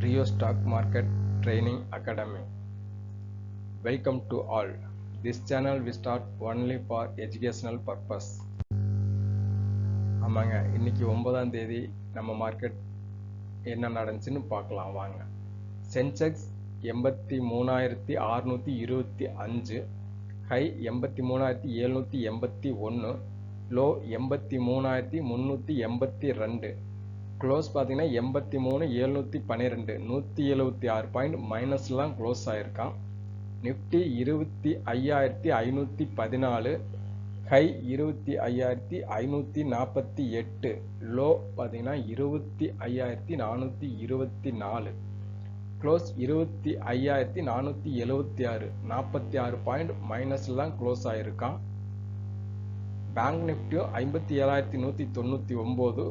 Rio Stock Market Training Academy. Welcome to all. This channel we start only for educational purpose. ஆமாங்க, இன்னைக்கு 9ஆம் தேதி நம்ம market என்ன நடந்துச்சுன்னு பார்க்கலாம் வாங்க. சென்செக்ஸ் 83,625, ஹை 83,781, லோ 83,382, க்ளோஸ் பார்த்தீங்கன்னா 83,712, 176 பாயிண்ட் மைனஸ்லாம் க்ளோஸ் ஆயிருக்கான். நிஃப்டி 25,514, ஹை 25,548, லோ பார்த்தீங்கன்னா 25,424, க்ளோஸ் 25,476, 46 பாயிண்ட் மைனஸ்லாம் க்ளோஸ் ஆயிருக்கான். பேங்க் நிஃப்டியும் 57,199,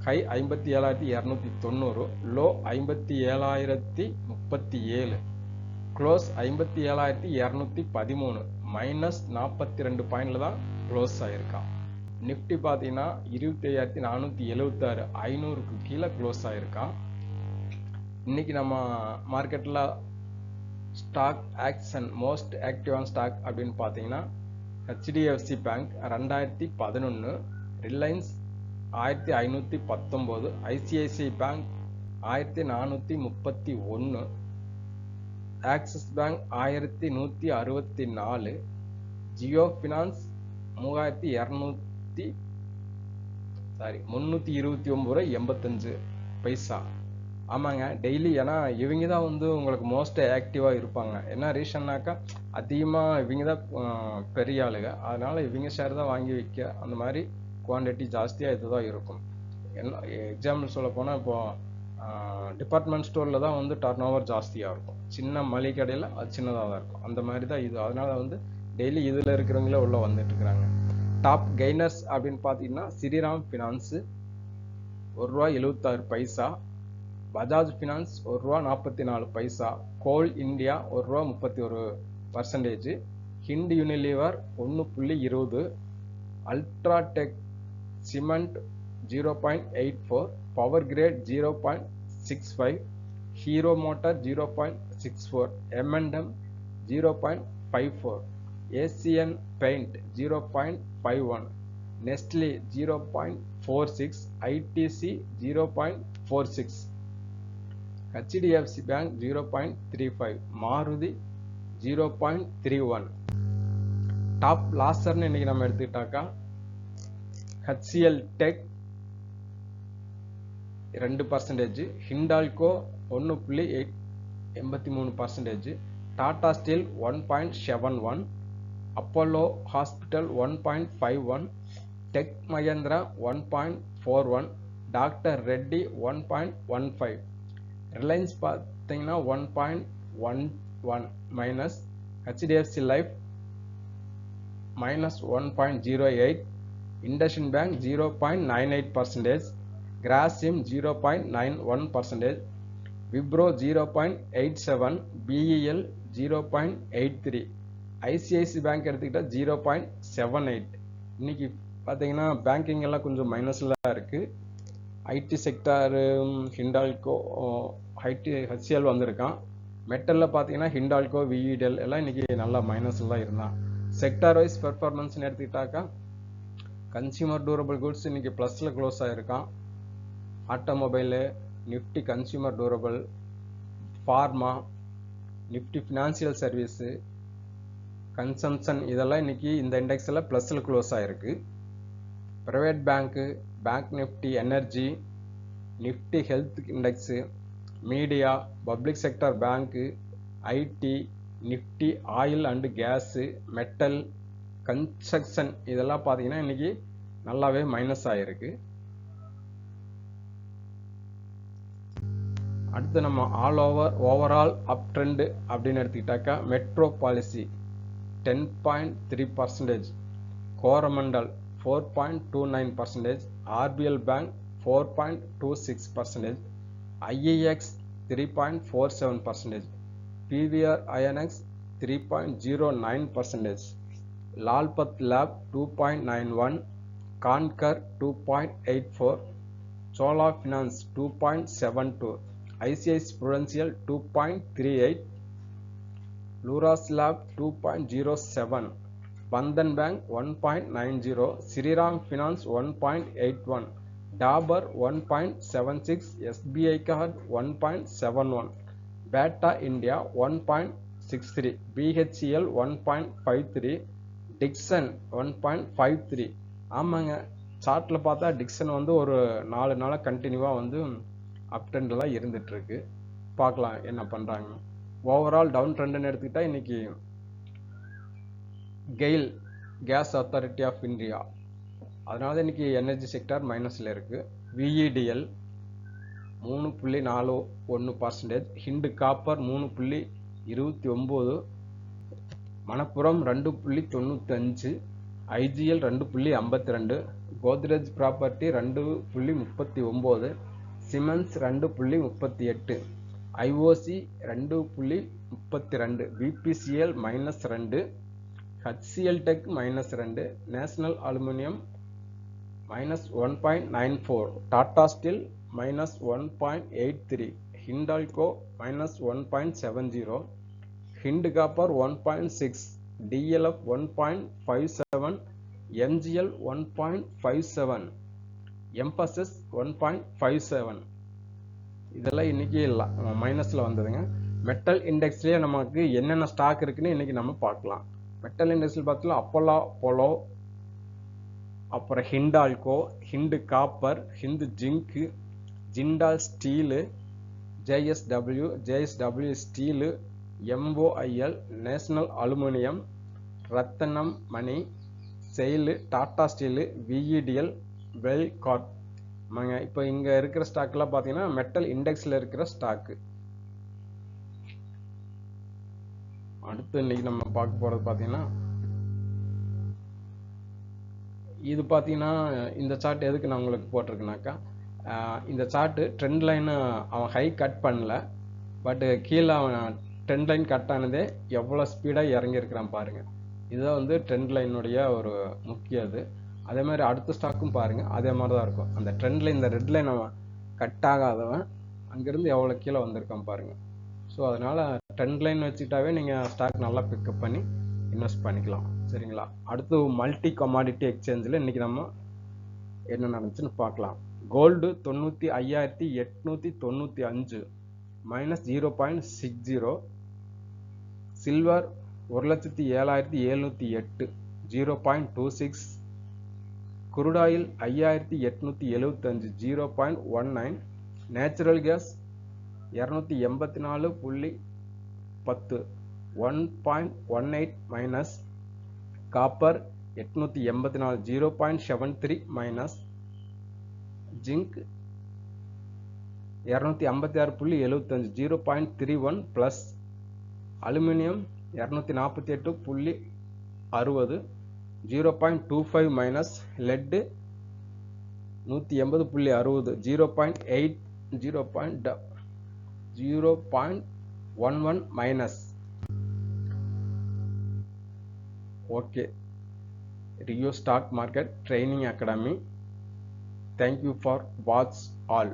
ஹை 57,290, லோ 57,037, க்ளோஸ் 57,213, மைனஸ் 42 பாயிண்ட்ல தான் க்ளோஸ் ஆயிருக்கான். நிஃப்டி பார்த்தீங்கன்னா 25,476, 500க்கு கீழே க்ளோஸ் ஆயிருக்கான். இன்னைக்கு நம்ம மார்க்கெட்டில் ஸ்டாக் ஆக்ஷன் மோஸ்ட் ஆக்டிவான ஸ்டாக் அப்படின்னு பார்த்தீங்கன்னா HDFC bank 2011, Reliance 1519, ICICI bank 1431, axis bank 1164, Jio finance 329.85 பைசா. ஆமாங்க, டெய்லி ஏன்னா இவங்க தான் உங்களுக்கு மோஸ்ட் ஆக்டிவாக இருப்பாங்க. என்ன ரீசன்னாக்கா அதிகமாக இவங்க தான் பெரிய ஆளுங்க, அதனால இவங்க ஷேர் தான் வாங்கி வைக்க, அந்த மாதிரி குவான்டிட்டி ஜாஸ்தியாக இதுதான் இருக்கும். எக்ஸாம்பிள் சொல்ல போனால் இப்போ டிபார்ட்மெண்ட் ஸ்டோரில் தான் டர்ன் ஓவர் ஜாஸ்தியாக இருக்கும். சின்ன மளிகை கடையில் அது சின்னதாக தான் இருக்கும். அந்த மாதிரி தான் இது. அதனால டெய்லி இதில் இருக்கிறவங்களே உள்ள வந்துட்டு இருக்கிறாங்க. டாப் கெய்னர்ஸ் அப்படின்னு பார்த்தீங்கன்னா Shriram finance ₹1.76, Bajaj finance ₹1.44, Coal India ₹1.31%, Hind Unilever 1.20, UltraTech cement 0.84, power grid 0.65, Hero motor 0.64, M&M 0.54, Asian paint 0.51, Nestle 0.46, ITC 0.46, HDFC bank 0.35, Maruti 0.31. Top லாசர்னு இன்னைக்கு நம்ம எடுத்துக்கிட்டாக்கா HCL tech 2%, Hindalco 1.83%, Tata steel 1.71, Apollo hospital 1.51, tech Mahindra 1.41, doctor Reddy 1.15, Reliance பார்த்தீங்கன்னா 1.11 minus, HDFC life -1.08, IndusInd bank 0.98%, Grasim 0.91%, Wipro 0.87, BEL 0.83, ICICI bank எடுத்துக்கிட்டா 0.78. இன்னைக்கு பார்த்தீங்கன்னா banking எல்லாம் கொஞ்சம் மைனஸ்ல இருக்கு. ஐடி செக்டார் ஹிண்டால்கோ, HCL வந்திருக்கான். மெட்டலில் பார்த்தீங்கன்னா ஹிண்டால்கோ, விஇடெல் எல்லாம் இன்னைக்கு நல்லா மைனஸ்ல தான் இருந்தான். செக்டார் வைஸ் பெர்ஃபார்மன்ஸ்னு எடுத்துக்கிட்டாக்கா கன்சியூமர் டூரபிள் குட்ஸ் இன்னைக்கு ப்ளஸ்ல க்ளோஸ் ஆயிருக்கான். Automobile, Nifty consumer durable, pharma, Nifty financial service, consumption இதெல்லாம் இன்னைக்கு இந்த இண்டெக்ஸில் ப்ளஸில் க்ளோஸ் ஆயிருக்கு. Private bank, bank Nifty energy, Nifty health index, media, public sector bank, IT, Nifty oil and gas, metal, construction இதெல்லாம் பார்த்தீங்கன்னா இன்னைக்கு நல்லாவே மைனஸ் ஆயிருக்கு. அடுத்து நம்ம ஓவரால் அப் ட்ரெண்டு அப்படின்னு எடுத்துக்கிட்டாக்கா Metropolis 10.3%, Coromandel 4.29%, RBL bank 4.26%, IEX 3.47%, PVR INOX 3.09%, Lalpath lab 2.91, Concor 2.84, Chola finance 2.72, ICICI Prudential 2.38, Luras Lab 2.07, Bandhan Bank 1.90, Shriram Finance 1.81, Dabur 1.76, SBI Card 1.71, Bata India 1.63, BHCL 1.53, Dixon 1.53. ஆமாங்க, சார்ட்ல பார்த்தா டிக்சன் வந்து ஒரு 4 நாளா கண்டினியூவா வந்து அப் ட்ரெண்ட்ல இருந்துட்டு இருக்கு. பார்க்கலாம் என்ன பண்றாங்க. ஓவரால் டவுன் ட்ரெண்ட்னு எடுத்துக்கிட்டா இன்னைக்கு GAIL gas authority of India, அதனால இன்னைக்கு எனர்ஜி செக்டார் மைனஸ்ல இருக்கு. VEDL 3.41%, Hind copper 3.29, Manappuram 2.95, IGL 2.52, Godrej property 2.39, cements 2.38, IOC 2.32, BPCL -2, HCL Tech -2, national aluminium -1.94, Tata steel -1.83, Hindalco -1.70, Hind copper 1.6, DLF 1.57, MGL 1.57, Mphasis 1.57. இதெல்லாம் இன்னைக்கு மைனஸ்ல வந்ததுங்க. மெட்டல் இண்டெக்ஸ்லயே நமக்கு என்னென்ன ஸ்டாக் இருக்குன்னு இன்னைக்கு நம்ம பார்க்கலாம். மெட்டல் இண்டெக்ஸ்ல பார்த்தா அப்போலோ போலோ, அப்புறம் Hindalco, Hind copper, Hind zinc, Jindal steel, JSW steel, MOIL, national aluminium, Ratnamani, SAIL, Tata steel, VEDL, Wel corp. இப்போ இங்க இருக்கிற ஸ்டாக்லாம் பார்த்தீங்கன்னா மெட்டல் இண்டெக்ஸ்ல இருக்கிற ஸ்டாக்கு. அடுத்து இன்னைக்கு நம்ம பார்க்க போறது பார்த்தீங்கன்னா, இது பார்த்தீங்கன்னா இந்த சார்ட் எதுக்கு நான் உங்களுக்கு போட்டிருக்கேனாக்கா, இந்த சார்ட் ட்ரெண்ட் லைன் அவன் ஹை கட் பண்ணல, பட் கீழே அவன் ட்ரெண்ட் லைன் கட் ஆனதே எவ்வளோ ஸ்பீடாக இறங்கியிருக்கிறான் பாருங்க. இதுதான் வந்து ட்ரெண்ட் லைனுடைய ஒரு முக்கிய இது. அதே மாதிரி அடுத்த ஸ்டாக்கும் பாருங்க, அதே மாதிரி தான் இருக்கும். அந்த ட்ரெண்ட் லைன், இந்த ரெட் லைன் அவன் கட் ஆகாதவன் அங்கிருந்து எவ்வளோ கீழே வந்திருக்கான் பாருங்க. ஸோ அதனால ட்ரெண்ட் லைன் வச்சுக்கிட்டாவே நீங்கள் ஸ்டாக் நல்லா பிக்கப் பண்ணி இன்வெஸ்ட் பண்ணிக்கலாம். சரிங்களா? அடுத்து மல்டி கமாடிட்டி எக்ஸ்சேஞ்சில் இன்னைக்கு நம்ம என்ன நடந்துச்சுன்னு பார்க்கலாம். Gold 95,895 -0.60, silver 1,07,708 0.26, crude oil 5,875 0.19, natural gas 284.10 1.18 minus, copper 884 0.73 minus, zinc 256.75 0.31 plus, aluminium 248.60 0.25 minus, lead 180.60 0.8 0.11 minus. Okay, Rio Stock Market Training Academy. Thank you for watch all.